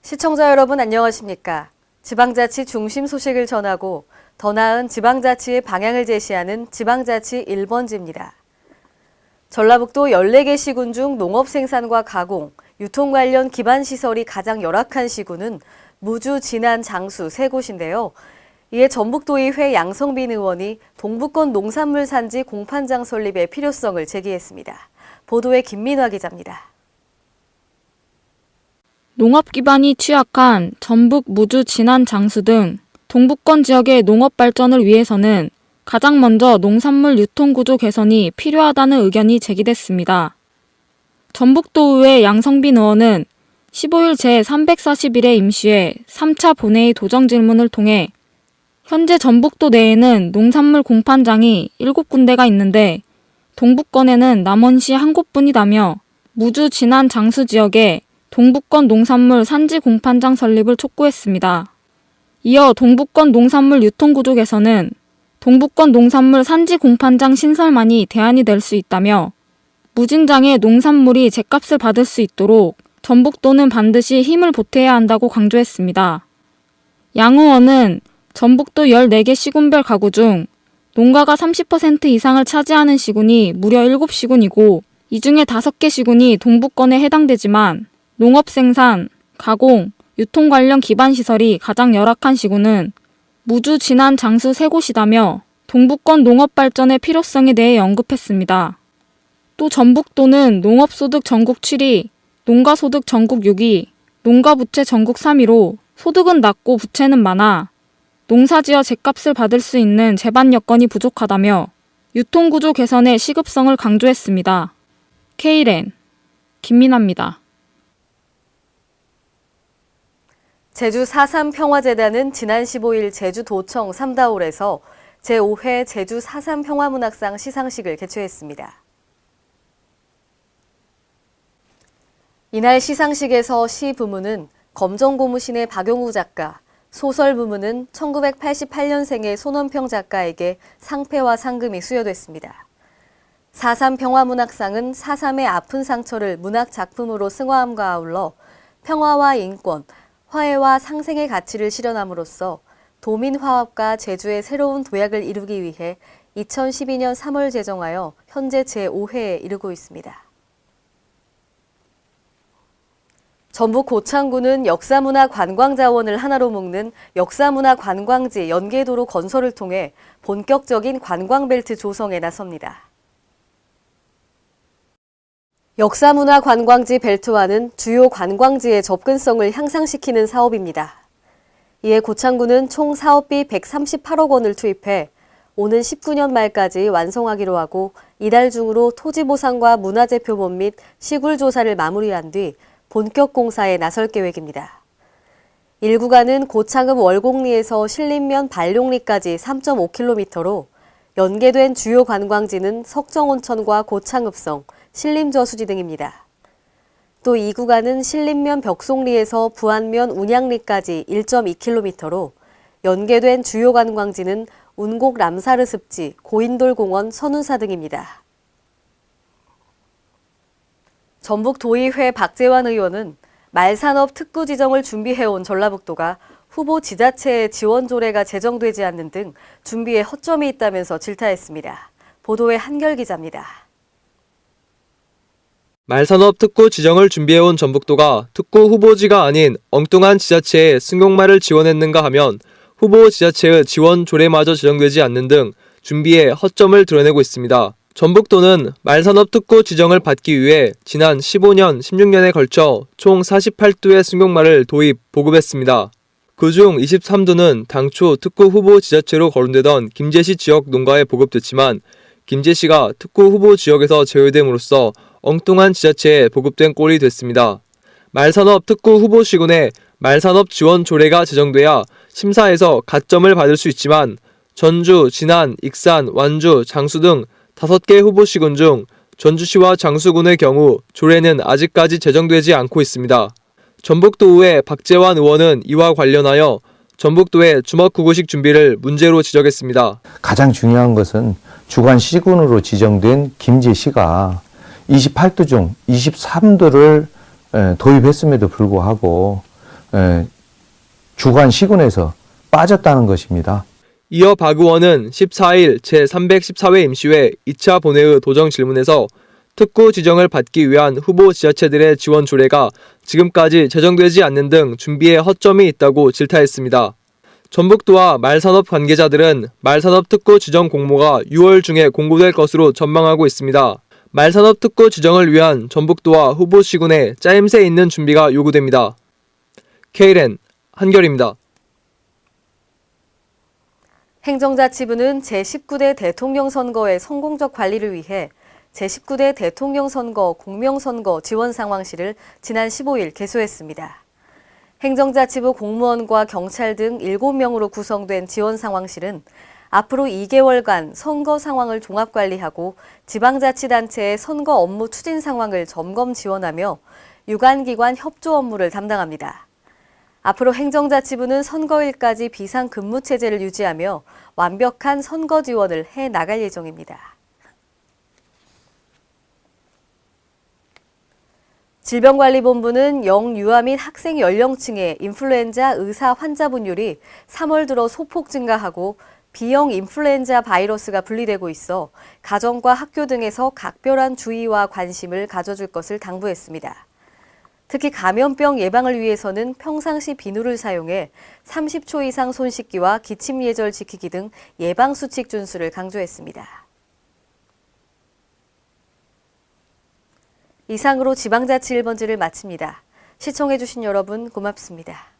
시청자 여러분 안녕하십니까? 지방자치 중심 소식을 전하고 더 나은 지방자치의 방향을 제시하는 지방자치 1번지입니다. 전라북도 14개 시군 중 농업 생산과 가공, 유통 관련 기반 시설이 가장 열악한 시군은 무주, 진안, 장수 세 곳인데요. 이에 전북도의회 양성빈 의원이 동북권 농산물 산지 공판장 설립의 필요성을 제기했습니다. 보도에 김민화 기자입니다. 농업 기반이 취약한 전북, 무주, 진안, 장수 등 동북권 지역의 농업 발전을 위해서는 가장 먼저 농산물 유통구조 개선이 필요하다는 의견이 제기됐습니다. 전북도의회 양성빈 의원은 15일 제341회 임시회 3차 본회의 도정 질문을 통해 현재 전북도 내에는 농산물 공판장이 7군데가 있는데 동북권에는 남원시 한 곳뿐이다며 무주, 진안, 장수 지역에 동북권 농산물 산지 공판장 설립을 촉구했습니다. 이어 동북권 농산물 유통구조 개선은 동북권 농산물 산지 공판장 신설만이 대안이 될 수 있다며 무진장의 농산물이 죗값을 받을 수 있도록 전북도는 반드시 힘을 보태야 한다고 강조했습니다. 양 의원은 전북도 14개 시군별 가구 중 농가가 30% 이상을 차지하는 시군이 무려 7시군이고 이 중에 5개 시군이 동북권에 해당되지만 농업 생산, 가공, 유통 관련 기반 시설이 가장 열악한 시군은 무주, 진안, 장수 세 곳이다며 동북권 농업 발전의 필요성에 대해 언급했습니다. 또 전북도는 농업소득 전국 7위, 농가소득 전국 6위, 농가부채 전국 3위로 소득은 낮고 부채는 많아 농사지어 죗값을 받을 수 있는 재반 여건이 부족하다며 유통구조 개선의 시급성을 강조했습니다. K랜 김민아입니다. 제주 4.3 평화재단은 지난 15일 제주도청 삼다홀에서 제5회 제주 4.3 평화문학상 시상식을 개최했습니다. 이날 시상식에서 시 부문은 검정고무신의 박용우 작가, 소설 부문은 1988년생의 손원평 작가에게 상패와 상금이 수여됐습니다. 4.3 평화문학상은 4.3의 아픈 상처를 문학 작품으로 승화함과 아울러 평화와 인권, 화해와 상생의 가치를 실현함으로써 도민화합과 제주의 새로운 도약을 이루기 위해 2012년 3월 제정하여 현재 제5회에 이르고 있습니다. 전북 고창군은 역사문화 관광자원을 하나로 묶는 역사문화 관광지 연계도로 건설을 통해 본격적인 관광벨트 조성에 나섭니다. 역사문화 관광지 벨트화는 주요 관광지의 접근성을 향상시키는 사업입니다. 이에 고창군은 총 사업비 138억 원을 투입해 오는 19년 말까지 완성하기로 하고 이달 중으로 토지 보상과 문화재 표본 및 시굴 조사를 마무리한 뒤 본격 공사에 나설 계획입니다. 1구간은 고창읍 월곡리에서 신림면 발룡리까지 3.5km로 연계된 주요 관광지는 석정온천과 고창읍성, 신림저수지 등입니다. 또 2구간은 신림면 벽송리에서 부안면 운양리까지 1.2km로 연계된 주요 관광지는 운곡 람사르 습지, 고인돌공원, 선운사 등입니다. 전북도의회 박재환 의원은 말산업 특구 지정을 준비해온 전라북도가 후보 지자체의 지원 조례가 제정되지 않는 등 준비에 허점이 있다면서 질타했습니다. 보도에 한결 기자입니다. 말산업 특구 지정을 준비해온 전북도가 특구 후보지가 아닌 엉뚱한 지자체에 승용말을 지원했는가 하면 후보 지자체의 지원 조례마저 제정되지 않는 등 준비에 허점을 드러내고 있습니다. 전북도는 말산업 특구 지정을 받기 위해 지난 15년, 16년에 걸쳐 총 48두의 승용말을 도입, 보급했습니다. 그중 23두는 당초 특구 후보 지자체로 거론되던 김제시 지역 농가에 보급됐지만 김제시가 특구 후보 지역에서 제외됨으로써 엉뚱한 지자체에 보급된 꼴이 됐습니다. 말산업 특구 후보 시군에 말산업 지원 조례가 제정돼야 심사에서 가점을 받을 수 있지만 전주, 진안, 익산, 완주, 장수 등 5개 후보 시군 중 전주시와 장수군의 경우 조례는 아직까지 제정되지 않고 있습니다. 전북도의회 박재환 의원은 이와 관련하여 전북도의 주먹구구식 준비를 문제로 지적했습니다. 가장 중요한 것은 주관 시군으로 지정된 김제시가 28도 중 23도를 도입했음에도 불구하고 주간 시군에서 빠졌다는 것입니다. 이어 박 의원은 14일 제314회 임시회 2차 본회의 도정 질문에서 특구 지정을 받기 위한 후보 지자체들의 지원 조례가 지금까지 제정되지 않는 등 준비에 허점이 있다고 질타했습니다. 전북도와 말산업 관계자들은 말산업 특구 지정 공모가 6월 중에 공고될 것으로 전망하고 있습니다. 말산업 특구 지정을 위한 전북도와 후보 시군의 짜임새 있는 준비가 요구됩니다. KLN 한결입니다. 행정자치부는 제19대 대통령 선거의 성공적 관리를 위해 제19대 대통령 선거 공명선거 지원 상황실을 지난 15일 개소했습니다. 행정자치부 공무원과 경찰 등 7명으로 구성된 지원 상황실은 앞으로 2개월간 선거 상황을 종합관리하고 지방자치단체의 선거 업무 추진 상황을 점검 지원하며 유관기관 협조 업무를 담당합니다. 앞으로 행정자치부는 선거일까지 비상근무체제를 유지하며 완벽한 선거 지원을 해 나갈 예정입니다. 질병관리본부는 영유아 및 학생 연령층의 인플루엔자 의사 환자 분율이 3월 들어 소폭 증가하고 B형 인플루엔자 바이러스가 분리되고 있어 가정과 학교 등에서 각별한 주의와 관심을 가져줄 것을 당부했습니다. 특히 감염병 예방을 위해서는 평상시 비누를 사용해 30초 이상 손 씻기와 기침 예절 지키기 등 예방수칙 준수를 강조했습니다. 이상으로 지방자치 1번지를 마칩니다. 시청해주신 여러분 고맙습니다.